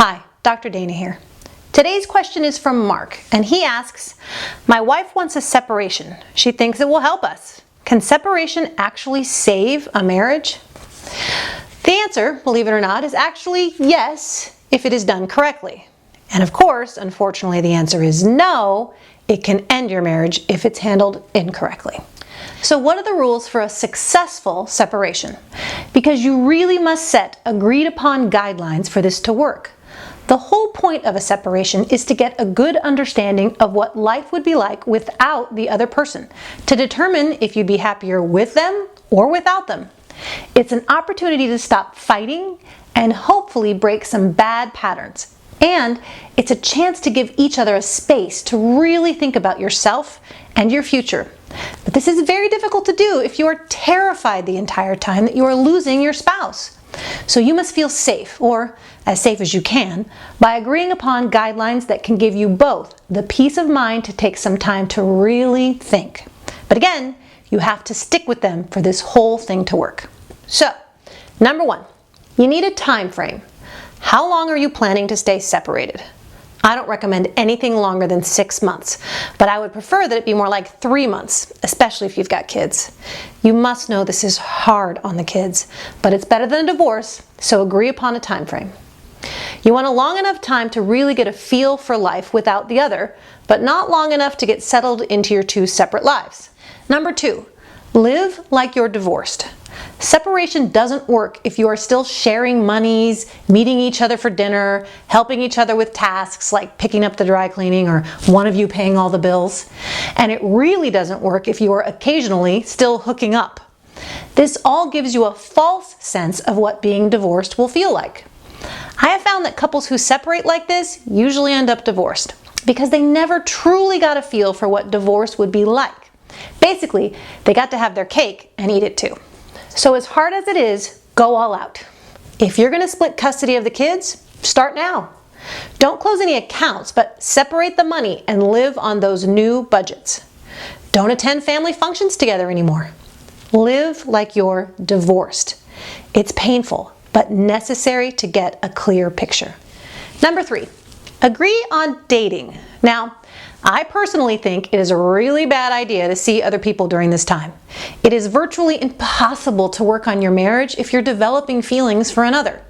Hi, Dr. Dana here. Today's question is from Mark, and he asks, my wife wants a separation. She thinks it will help us. Can separation actually save a marriage? The answer, believe it or not, is actually yes, if it is done correctly. And of course, unfortunately, the answer is no, it can end your marriage if it's handled incorrectly. So what are the rules for a successful separation? Because you really must set agreed upon guidelines for this to work. The whole point of a separation is to get a good understanding of what life would be like without the other person, to determine if you'd be happier with them or without them. It's an opportunity to stop fighting and hopefully break some bad patterns. And it's a chance to give each other a space to really think about yourself and your future. But this is very difficult to do if you are terrified the entire time that you are losing your spouse. So you must feel safe, or as safe as you can, by agreeing upon guidelines that can give you both the peace of mind to take some time to really think. But again, you have to stick with them for this whole thing to work. So, number one, you need a time frame. How long are you planning to stay separated? I don't recommend anything longer than 6 months, but I would prefer that it be more like 3 months, especially if you've got kids. You must know this is hard on the kids, but it's better than a divorce, so agree upon a time frame. You want a long enough time to really get a feel for life without the other, but not long enough to get settled into your two separate lives. Number two, live like you're divorced. Separation doesn't work if you are still sharing monies, meeting each other for dinner, helping each other with tasks like picking up the dry cleaning or one of you paying all the bills. And it really doesn't work if you are occasionally still hooking up. This all gives you a false sense of what being divorced will feel like. I have found that couples who separate like this usually end up divorced because they never truly got a feel for what divorce would be like. Basically, they got to have their cake and eat it too. So as hard as it is, go all out. If you're going to split custody of the kids, start now. Don't close any accounts, but separate the money and live on those new budgets. Don't attend family functions together anymore. Live like you're divorced. It's painful, but necessary to get a clear picture. Number three, agree on dating. Now, I personally think it is a really bad idea to see other people during this time. It is virtually impossible to work on your marriage if you're developing feelings for another.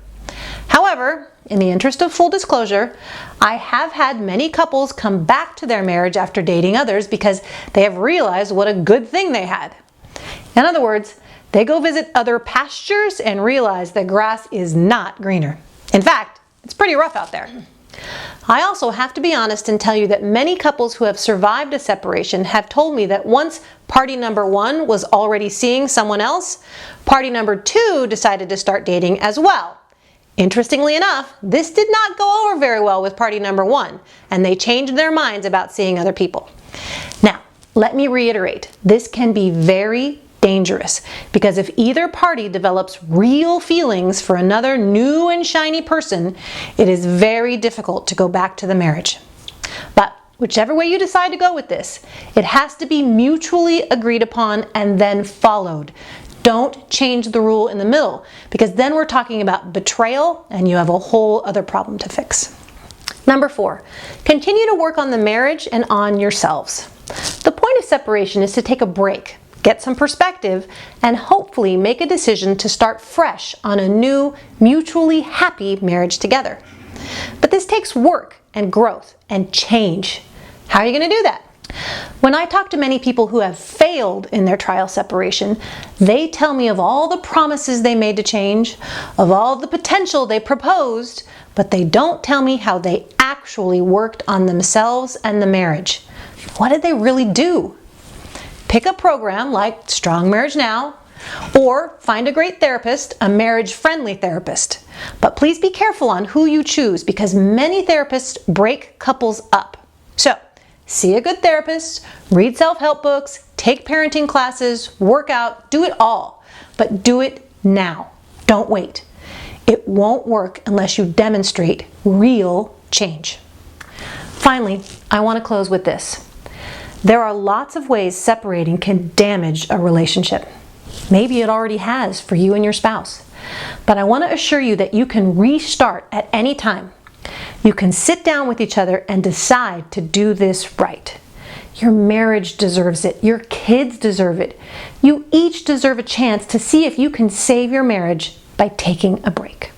However, in the interest of full disclosure, I have had many couples come back to their marriage after dating others because they have realized what a good thing they had. In other words, they go visit other pastures and realize the grass is not greener. In fact, it's pretty rough out there. I also have to be honest and tell you that many couples who have survived a separation have told me that once party number one was already seeing someone else, party number two decided to start dating as well. Interestingly enough, this did not go over very well with party number one, and they changed their minds about seeing other people. Now, let me reiterate, this can be very dangerous because if either party develops real feelings for another new and shiny person, it is very difficult to go back to the marriage. But whichever way you decide to go with this, it has to be mutually agreed upon and then followed. Don't change the rule in the middle because then we're talking about betrayal and you have a whole other problem to fix. Number four, continue to work on the marriage and on yourselves. The point of separation is to take a break, get some perspective, and hopefully make a decision to start fresh on a new, mutually happy marriage together. But this takes work and growth and change. How are you going to do that? When I talk to many people who have failed in their trial separation, they tell me of all the promises they made to change, of all the potential they proposed, but they don't tell me how they actually worked on themselves and the marriage. What did they really do? Pick a program like Strong Marriage Now, or find a great therapist, a marriage-friendly therapist. But please be careful on who you choose because many therapists break couples up. So, see a good therapist, read self-help books, take parenting classes, work out, do it all. But do it now. Don't wait. It won't work unless you demonstrate real change. Finally, I want to close with this. There are lots of ways separating can damage a relationship. Maybe it already has for you and your spouse. But I want to assure you that you can restart at any time. You can sit down with each other and decide to do this right. Your marriage deserves it. Your kids deserve it. You each deserve a chance to see if you can save your marriage by taking a break.